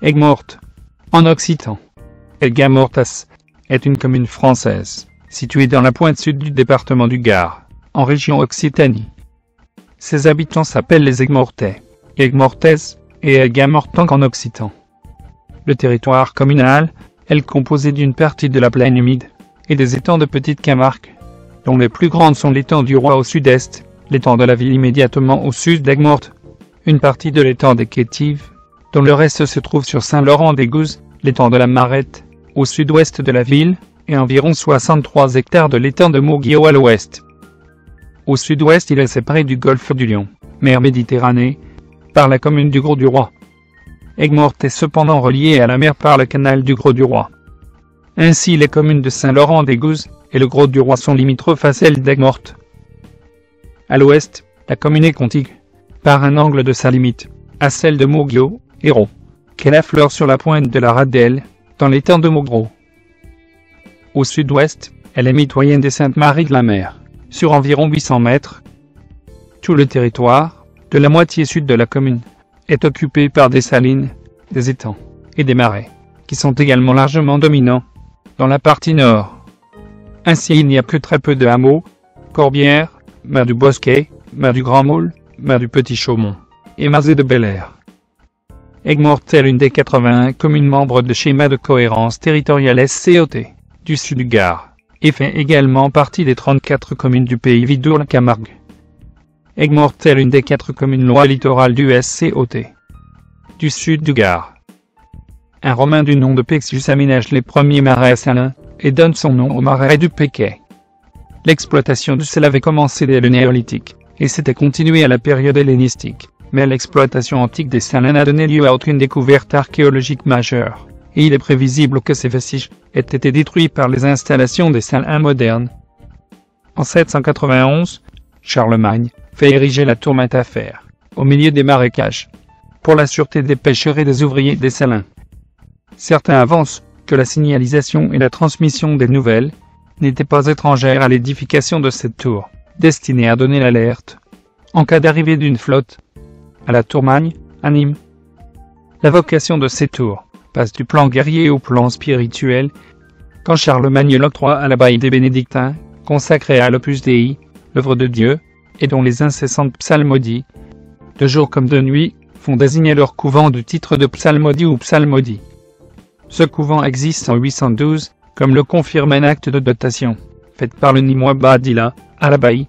Aigues-Mortes, en occitan. Aigues-Mortes est une commune française, située dans la pointe sud du département du Gard, en région Occitanie. Ses habitants s'appellent les Aigues-Mortais, Aigues-Mortaises et Aigues-Mortanques en occitan. Le territoire communal est composé d'une partie de la plaine humide et des étangs de Petite Camargue, dont les plus grandes sont l'étang du Roi au sud-est, l'étang de la Ville immédiatement au sud d'Aigues-Mortes, une partie de l'étang des Quétives, dont le reste se trouve sur Saint-Laurent-des-Gouzes, l'étang de la Marette, au sud-ouest de la ville, et environ 63 hectares de l'étang de Mauguio à l'ouest. Au sud-ouest, il est séparé du golfe du Lion, mer Méditerranée, par la commune du Grau-du-Roi. Aigues-Mortes est cependant reliée à la mer par le canal du Grau-du-Roi. Ainsi, les communes de Saint-Laurent-des-Gouzes et le Grau-du-Roi sont limitrophes à celles d'Aigues-Mortes. À l'ouest, la commune est contigue, par un angle de sa limite, à celle de Mauguio, Hérault, qu'elle affleure sur la pointe de la Radelle, dans l'étang de Mauguio. Au sud-ouest, elle est mitoyenne des Saintes-Maries-de-la-Mer, sur environ 800 mètres. Tout le territoire, de la moitié sud de la commune, est occupé par des salines, des étangs et des marais, qui sont également largement dominants dans la partie nord. Ainsi, il n'y a que très peu de hameaux: Corbières, mer du Bosquet, mer du Grand Moule, mer du Petit Chaumont et Mazet de Bel-Air. Aigues-Mortes est l'une des 81 communes membres de schéma de cohérence territoriale SCOT du sud du Gard, et fait également partie des 34 communes du pays Vidourle-Camargue. Aigues-Mortes est l'une des 4 communes loi littorales du SCOT du sud du Gard. Un Romain du nom de Pexius aménage les premiers marais salins et donne son nom au marais du Péquet. L'exploitation du sel avait commencé dès le néolithique et s'était continuée à la période hellénistique, mais l'exploitation antique des salins n'a donné lieu à aucune découverte archéologique majeure, et il est prévisible que ces vestiges aient été détruits par les installations des salins modernes. En 791, Charlemagne fait ériger la tour Maintafert, au milieu des marécages, pour la sûreté des pêcheurs et des ouvriers des salins. Certains avancent que la signalisation et la transmission des nouvelles n'étaient pas étrangères à l'édification de cette tour, destinée à donner l'alerte en cas d'arrivée d'une flotte à la Tourmagne, à Nîmes. La vocation de ces tours passe du plan guerrier au plan spirituel, quand Charlemagne l'octroie à l'abbaye des Bénédictins, consacrée à l'Opus Dei, l'œuvre de Dieu, et dont les incessantes psalmodies, de jour comme de nuit, font désigner leur couvent du titre de psalmodie ou psalmodie. Ce couvent existe en 812, comme le confirme un acte de dotation, fait par le Nîmois Badilla, à l'abbaye.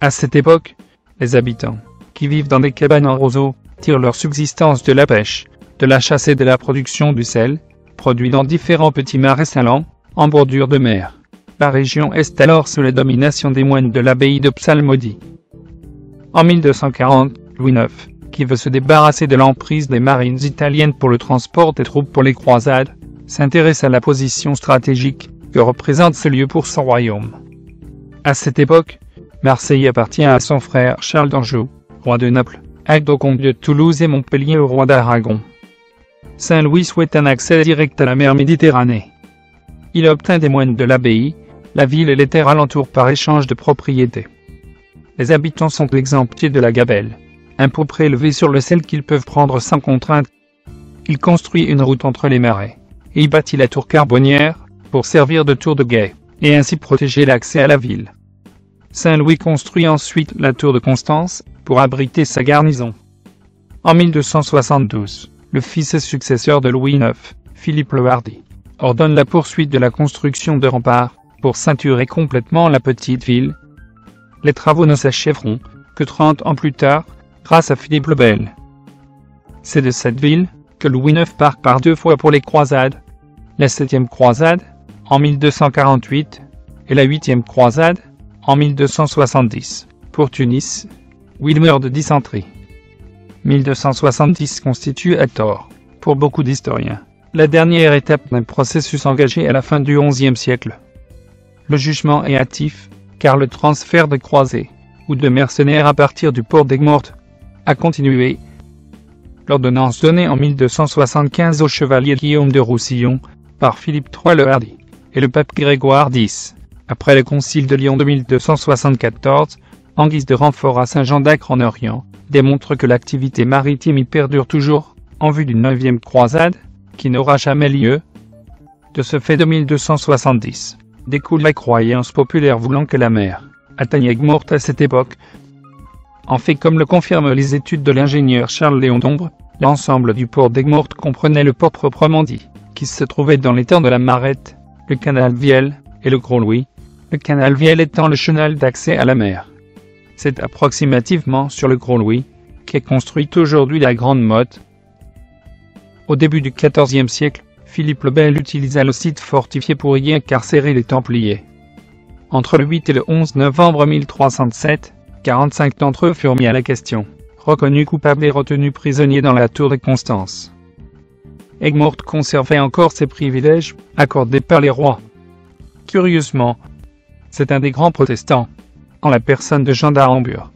À cette époque, les habitants, qui vivent dans des cabanes en roseaux, tirent leur subsistance de la pêche, de la chasse et de la production du sel, produit dans différents petits marais salants, en bordure de mer. La région est alors sous la domination des moines de l'abbaye de Psalmodie. En 1240, Louis IX, qui veut se débarrasser de l'emprise des marines italiennes pour le transport des troupes pour les croisades, s'intéresse à la position stratégique que représente ce lieu pour son royaume. À cette époque, Marseille appartient à son frère Charles d'Anjou, roi de Naples, Agde au comte de Toulouse et Montpellier au roi d'Aragon. Saint-Louis souhaite un accès direct à la mer Méditerranée. Il obtint des moines de l'abbaye, la ville et les terres alentours par échange de propriétés. Les habitants sont exemptés de la gabelle, impôt prélevé sur le sel qu'ils peuvent prendre sans contrainte. Il construit une route entre les marais, et y bâtit la tour Carbonnière, pour servir de tour de guet, et ainsi protéger l'accès à la ville. Saint-Louis construit ensuite la tour de Constance, pour abriter sa garnison. En 1272, le fils et successeur de Louis IX, Philippe le Hardi, ordonne la poursuite de la construction de remparts, pour ceinturer complètement la petite ville. Les travaux ne s'achèveront que 30 ans plus tard, grâce à Philippe le Bel. C'est de cette ville que Louis IX part par 2 fois pour les croisades, la 7e croisade, en 1248, et la 8e croisade, en 1270, pour Tunis, où il meurt de dysenterie. 1270 constitue à tort, pour beaucoup d'historiens, la dernière étape d'un processus engagé à la fin du XIe siècle. Le jugement est hâtif, car le transfert de croisés, ou de mercenaires à partir du port d'Aigues-Mortes, a continué. L'ordonnance donnée en 1275 au chevalier Guillaume de Roussillon, par Philippe III le Hardi, et le pape Grégoire X, après le concile de Lyon de 1274, en guise de renfort à Saint-Jean d'Acre en Orient, démontre que l'activité maritime y perdure toujours, en vue d'une 9e croisade, qui n'aura jamais lieu. De ce fait de 1270, découle la croyance populaire voulant que la mer atteigne Aigues-Mortes à cette époque. En fait, comme le confirment les études de l'ingénieur Charles-Léon Dombre, l'ensemble du port d'Aigues-Mortes comprenait le port proprement dit, qui se trouvait dans l'étang de la Marette, le canal Vielle et le Gros-Louis, le canal Vielle étant le chenal d'accès à la mer. C'est approximativement sur le Gros-Louis qu'est construite aujourd'hui la Grande Motte. Au début du XIVe siècle, Philippe le Bel utilisa le site fortifié pour y incarcérer les Templiers. Entre le 8 et le 11 novembre 1307, 45 d'entre eux furent mis à la question, reconnus coupables et retenus prisonniers dans la tour de Constance. Aigues-Mortes conservait encore ses privilèges, accordés par les rois. Curieusement, c'est un des grands protestants, en la personne de Jean d'Arambure,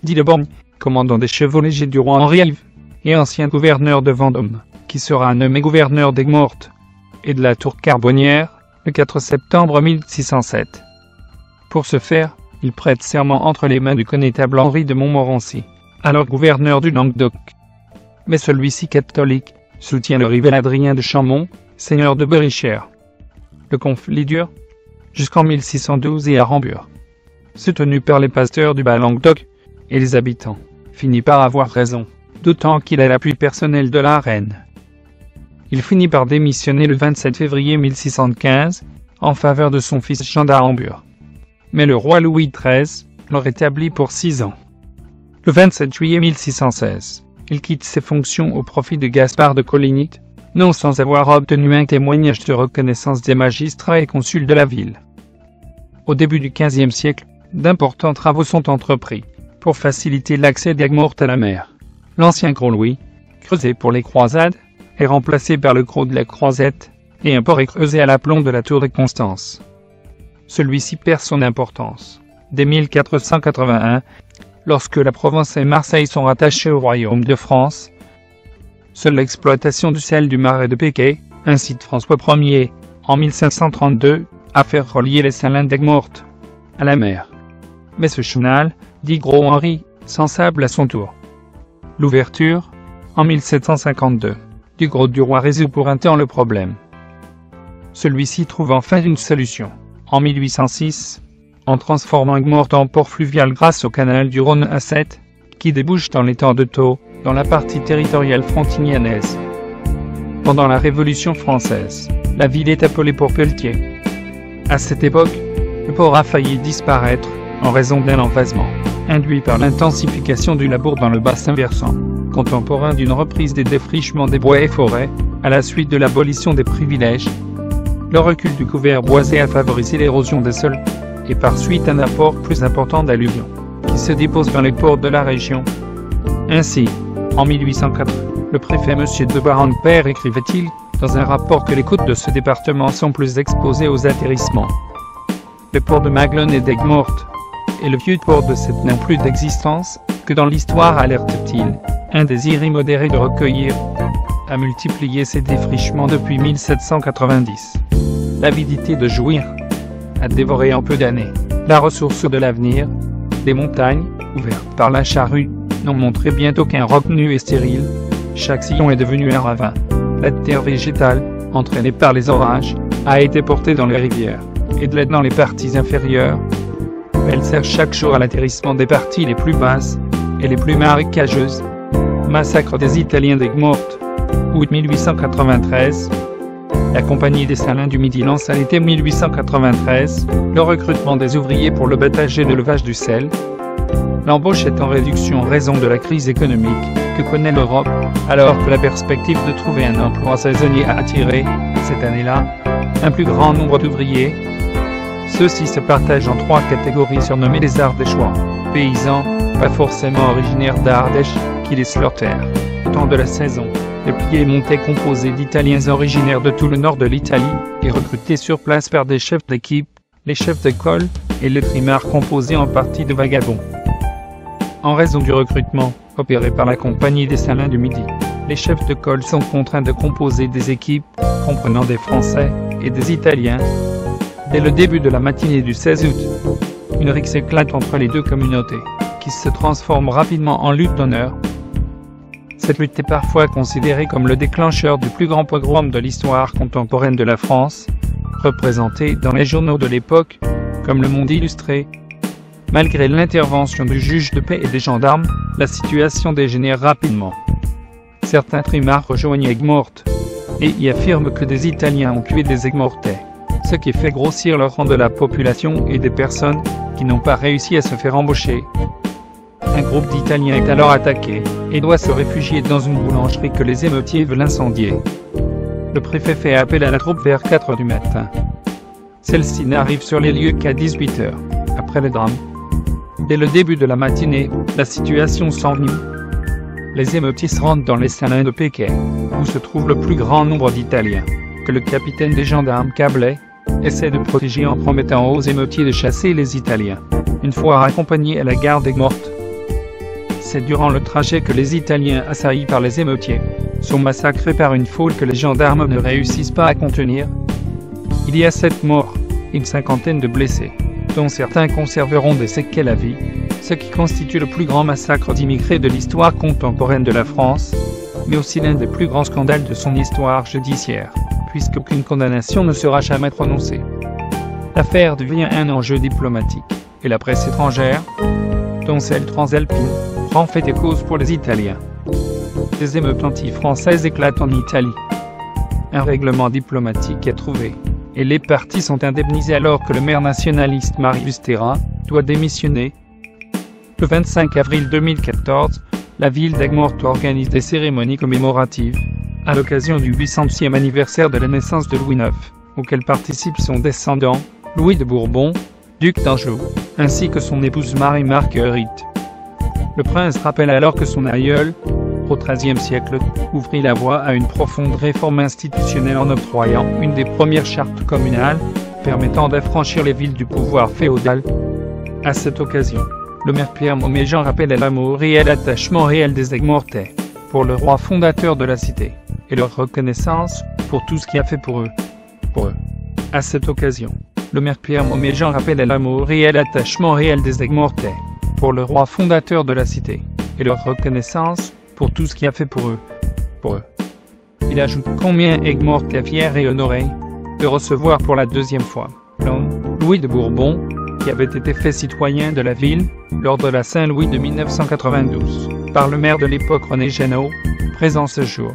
dit de Borgne, commandant des chevaux légers du roi Henri Ive, et ancien gouverneur de Vendôme, qui sera nommé gouverneur d'Aigues-Mortes, et de la tour Carbonnière, le 4 septembre 1607. Pour ce faire, il prête serment entre les mains du connétable Henri de Montmorency, alors gouverneur du Languedoc. Mais celui-ci catholique, soutient le rival Adrien de Champmont, seigneur de Berichères. Le conflit dure jusqu'en 1612 et Arambure, soutenu par les pasteurs du Bas-Languedoc et les habitants, finit par avoir raison, d'autant qu'il a l'appui personnel de la reine. Il finit par démissionner le 27 février 1615, en faveur de son fils Jean d'Arambure. Mais le roi Louis XIII le rétablit pour 6 ans. Le 27 juillet 1616, il quitte ses fonctions au profit de Gaspard de Coligny, non sans avoir obtenu un témoignage de reconnaissance des magistrats et consuls de la ville. Au début du XVe siècle, d'importants travaux sont entrepris pour faciliter l'accès d'Aigues-Mortes à la mer. L'ancien Gros-Louis, creusé pour les croisades, est remplacé par le Gros de la Croisette, et un port est creusé à l'aplomb de la tour de Constance. Celui-ci perd son importance dès 1481, lorsque la Provence et Marseille sont rattachées au royaume de France. Seule l'exploitation du sel du marais de Péquet, incite François Ier, en 1532, à faire relier les salins d'Aigues-Mortes à la mer. Mais ce chenal, dit Gros Henri, s'ensable à son tour. L'ouverture, en 1752, du Gros du Roi résout pour un temps le problème. Celui-ci trouve enfin une solution, en 1806, en transformant Aigues-Mortes en port fluvial grâce au canal du Rhône à 7, qui débouche dans l'étang de Thau, dans la partie territoriale frontinianaise. Pendant la Révolution française, la ville est appelée Port Pelletier. À cette époque, le port a failli disparaître, en raison d'un envasement, induit par l'intensification du labour dans le bassin versant, contemporain d'une reprise des défrichements des bois et forêts, à la suite de l'abolition des privilèges. Le recul du couvert boisé a favorisé l'érosion des sols, et par suite un apport plus important d'alluvions, qui se déposent dans les ports de la région. Ainsi, en 1804, le préfet M. de Barrande-Père écrivait-il, dans un rapport, que les côtes de ce département sont plus exposées aux atterrissements. Le port de Maglone et d'Aigues-Mortes, et le vieux port de cette n'ont plus d'existence, que dans l'histoire alerte-t-il, un désir immodéré de recueillir, a multiplié ces défrichements depuis 1790. L'avidité de jouir a dévoré en peu d'années la ressource de l'avenir. Des montagnes, ouvertes par la charrue, n'ont montré bientôt qu'un roc nu et stérile. Chaque sillon est devenu un ravin. La terre végétale, entraînée par les orages, a été portée dans les rivières, et de l'aide dans les parties inférieures. Elle sert chaque jour à l'atterrissement des parties les plus basses et les plus marécageuses. Massacre des Italiens d'Aigues-Mortes, août 1893. La Compagnie des Salins du Midi lance à l'été 1893 le recrutement des ouvriers pour le battage et le levage du sel. L'embauche est en réduction en raison de la crise économique que connaît l'Europe, alors que la perspective de trouver un emploi saisonnier a attiré, cette année-là, un plus grand nombre d'ouvriers. Ceux-ci se partagent en 3 catégories surnommées les Ardéchois, paysans, pas forcément originaires d'Ardèche, qui laissent leur terre au temps de la saison. Le Piémontais composé d'Italiens originaires de tout le nord de l'Italie, et recrutés sur place par des chefs d'équipe, les chefs d'école, et le trimar composé en partie de vagabonds. En raison du recrutement, opéré par la Compagnie des Salins du Midi, les chefs de col sont contraints de composer des équipes, comprenant des Français et des Italiens. Dès le début de la matinée du 16 août, une rixe éclate entre les deux communautés, qui se transforme rapidement en lutte d'honneur. Cette lutte est parfois considérée comme le déclencheur du plus grand pogrom de l'histoire contemporaine de la France, représenté dans les journaux de l'époque, comme Le Monde Illustré. Malgré l'intervention du juge de paix et des gendarmes, la situation dégénère rapidement. Certains trimards rejoignent Aigues-Mortes et y affirment que des Italiens ont tué des Aigues-Mortais, ce qui fait grossir le rang de la population et des personnes qui n'ont pas réussi à se faire embaucher. Un groupe d'Italiens est alors attaqué et doit se réfugier dans une boulangerie que les émeutiers veulent incendier. Le préfet fait appel à la troupe vers 4 h du matin. Celle-ci n'arrive sur les lieux qu'à 18 h, après le drame. Dès le début de la matinée, la situation s'envenime. Les émeutiers se rendent dans les salins de Péquet, où se trouve le plus grand nombre d'Italiens, que le capitaine des gendarmes Cablet essaie de protéger en promettant aux émeutiers de chasser les Italiens, une fois raccompagnés à la gare d'Aigues-Mortes. C'est durant le trajet que les Italiens assaillis par les émeutiers sont massacrés par une foule que les gendarmes ne réussissent pas à contenir. Il y a 7 morts et une cinquantaine de blessés, dont certains conserveront des séquelles à vie, ce qui constitue le plus grand massacre d'immigrés de l'histoire contemporaine de la France, mais aussi l'un des plus grands scandales de son histoire judiciaire, puisqu'aucune condamnation ne sera jamais prononcée. L'affaire devient un enjeu diplomatique, et la presse étrangère, dont celle transalpine, prend fait et cause pour les Italiens. Des émeutes anti-françaises éclatent en Italie. Un règlement diplomatique est trouvé, et les partis sont indemnisés alors que le maire nationaliste Marius Terra doit démissionner. Le 25 avril 2014, la ville d'Aigues-Mortes organise des cérémonies commémoratives, à l'occasion du 800e anniversaire de la naissance de Louis IX, auquel participent son descendant, Louis de Bourbon, duc d'Anjou, ainsi que son épouse Marie-Marguerite. Le prince rappelle alors que son aïeul, au XIIIe siècle, ouvrit la voie à une profonde réforme institutionnelle en octroyant une des premières chartes communales, permettant d'affranchir les villes du pouvoir féodal. À cette occasion, le maire Pierre Mauméjean rappelle l'amour et l'attachement réel des Aigues-Mortais pour le roi fondateur de la cité, et leur reconnaissance pour tout ce qu'il a fait pour eux. À cette occasion, le maire Pierre Mauméjean rappelle l'amour et l'attachement réel des Aigues-Mortais pour le roi fondateur de la cité, et leur reconnaissance pour tout ce qu'il a fait pour eux. Il ajoute combien Aigues-Mortes est fier et honoré de recevoir pour la 2e fois l'homme Louis de Bourbon, qui avait été fait citoyen de la ville lors de la Saint-Louis de 1992 par le maire de l'époque René Jeannot, présent ce jour.